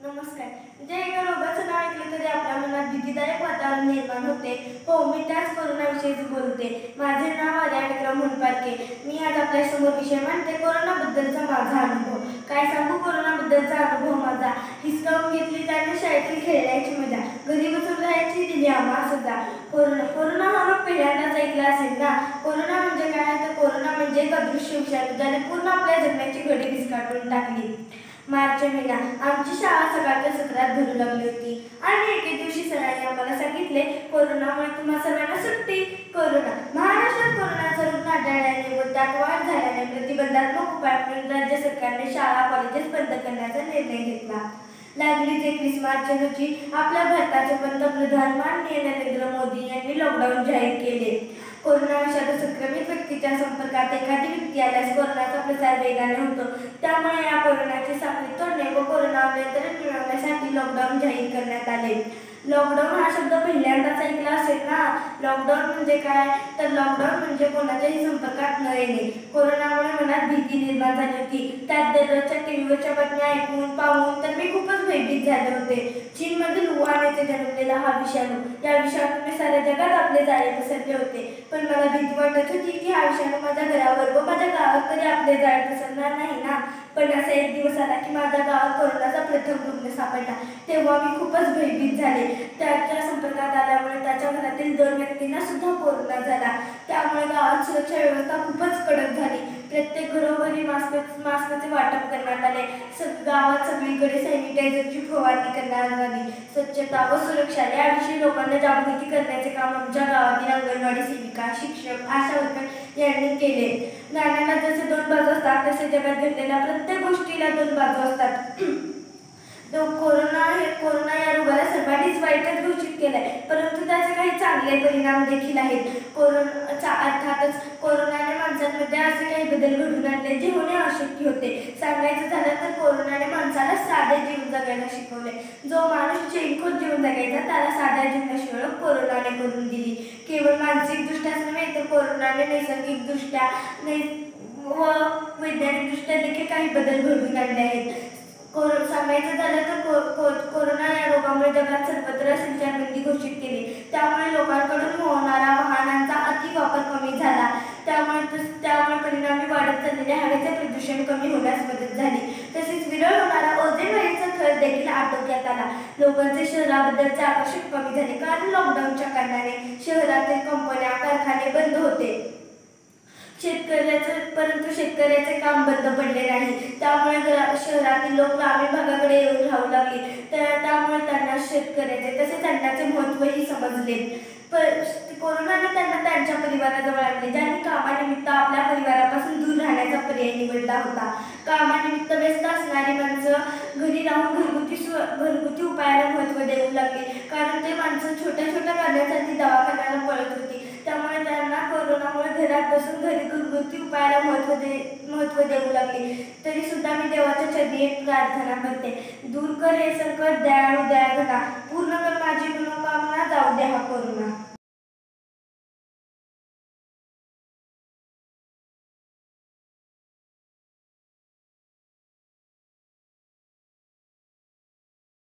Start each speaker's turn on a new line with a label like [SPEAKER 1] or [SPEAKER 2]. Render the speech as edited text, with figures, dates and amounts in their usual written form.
[SPEAKER 1] नमस्कार. जे एका रोगाचं नाव ऐकलं तरी आपल्या मनात भीतीदायक वातावरण निर्माण होते. हो, मी त्याच कोरोनाविषयीच बोलते. माझे नाव आर्या विक्रम हुंडपारके. मी आज आपल्यासमोर विषय मांडते कोरोनाबद्दलचा माझा अनुभव. काय सांगू कोरोनाबद्दलचा अनुभव माझा. हिसकावून घेतली त्याने शाळेतील खेळण्याची मजा. घरी बसून राहायची दिली आम्हा सजा. कोरोना हा रोग पहिल्यांदाच ऐकला असेल ना. कोरोना म्हणजे काय तर कोरोना म्हणजे एक अदृश्य विषाणू ज्याने पूर्ण आपल्या जगण्याची घडी विस्कटून टाकली. मार्च महिना. आमची शाळा सकाळच्या सत्रात भरू लागली होती आणि एके दिवशी सरांनी आम्हाला सांगितले कोरोनामुळे तुम्हा सर्वांना सुट्टी. महाराष्ट्रात कोरोनाचा रुग्ण आढळल्याने व त्यात वाढ झाल्याने प्रतिबंधात्मक उपाय म्हणून राज्य सरकारने शाळा कॉलेजेस बंद करण्याचा निर्णय घेतला. लागलीच 21 मार्च रोजी आपल्या भारताचे पंतप्रधान माननीय नरेंद्र मोदी यांनी लॉकडाऊन जाहीर केले. कोरोना विषाणू संक्रमित व्यक्तीच्या संपर्कात एखादी व्यक्ती आल्यास कोरोनाचा प्रसार वेगाने होतो. त्यामुळे या कोरोनाची साखळी तोडणे व कोरोनावर नियंत्रण मिळवण्यासाठी लॉकडाऊन जाहीर करण्यात आले. लॉकडाऊन हा शब्द पहिल्यांदाच ऐकला असेल ना. लॉकडाऊन म्हणजे काय तर लॉकडाऊन म्हणजे कोणाच्याही संपर्कात न येणे. कोरोनामुळे मनात भीती निर्माण झाली होती. त्यात दररोजच्या टीव्हीवरच्या बातम्या ऐकून पाहून तर मी खूपच भयभीत झाले होते. चीनमधील वुहान येथे जन्मलेला हा विषाणू, या विषाणूने साऱ्या जगात आपले जाळे पसरले होते. पण मला भीती वाटत होती की हा विषाणू माझ्या घरावर व माझ्या गावात तरी आपले जाळे पसरणार नाही ना. पण असा एक दिवस आला की माझ्या गावात कोरोनाचा प्रथम रुग्ण सापडला. तेव्हा मी खूपच भयभीत झाले. त्याच्या संपर्कात आल्यामुळे त्याच्या घरातील 2 व्यक्तींना सुद्धा कोरोना झाला. त्यामुळे गावात सुरक्षा व्यवस्था खूपच कडक झाली. प्रत्येक घरोघरी मास्कचे वाटप करण्यात आले. गावात सगळीकडे सॅनिटायझरची फवारणी करण्यात आली. स्वच्छता व सुरक्षा याविषयी लोकांना जागृती करण्याचे काम आमच्या गावातील अंगणवाडी सेविका, शिक्षक, आशा वर्कर यांनी केले. नाण्याला जसे 2 बाजू असतात तसे जगात घडलेल्या प्रत्येक गोष्टीला 2 बाजू असतात. कोरोना या रोगाला सर्वांनीच वाईटच घोषित केलंय, परंतु त्याचे काही चांगले परिणाम देखील आहेत. अर्थातच कोरोनाने माणसांमध्ये असे काही बदल घडून आणले जे होणे अशक्य होते. सांगायचं झालं तर कोरोनाने माणसाला साधे जीवन जगायला शिकवले. जो माणूस चैनखोत जीवन जगायचा त्याला साध्या जीवनाची ओळख कोरोनाने करून दिली. केवळ मानसिकदृष्ट्याच नव्हे तर कोरोनाने नैसर्गिकदृष्ट्या व वैज्ञानिकदृष्ट्या देखील काही बदल घडून आणले आहेत. सांगायचं झालं तर कोरोना या रोगामुळे जगात सर्वत्र संचारबंदी घोषित केली. त्यामुळे लोकांकडून होणारा वाहनांचा अतिवापर कमी झाला. त्यामुळे परिणामी वाढत चाललेले हवेचे प्रदूषण कमी होण्यास मदत झाली. तसेच विरळ होणारा ओझोन वायूचा थर देखील आटोक्यात आला. लोकांचे शहराबद्दलचे आकर्षण कमी झाले कारण लॉकडाऊनच्या कारणाने शहरातील कंपन्या, कारखाने बंद होते. परंतु शेतकऱ्याचे काम बंद पडले नाही. त्यामुळे शहरातील लोक ग्रामीण भागाकडे येऊन राहू लागले. त्यामुळे त्यांना शेतकऱ्याचे तसेच अन्नाचे महत्त्वही समजले. कोरोनाने त्यांना त्यांच्या परिवाराजवळ आणले. ज्यांनी कामानिमित्त आपल्या परिवारापासून दूर राहण्याचा पर्याय निवडला होता. कामानिमित्त व्यस्त असणारी माणसं घरी राहून घरगुती उपायाला महत्त्व देऊ लागली. कारण ते माणसं छोट्या छोट्या कारणासाठी दवाखान्याला पळत होती. त्यामुळे त्यांना कोरोनामुळे घरात बसून घरगुती उपायाला महत्त्व देऊ लागले. तरी सुद्धा मी देवाच्या चरणी एक प्रार्थना करते. दूर कर हे संकट, दयाळू दया घना, पूर्ण कर माझी मनोकामना, जाऊ दे हा कोरोना.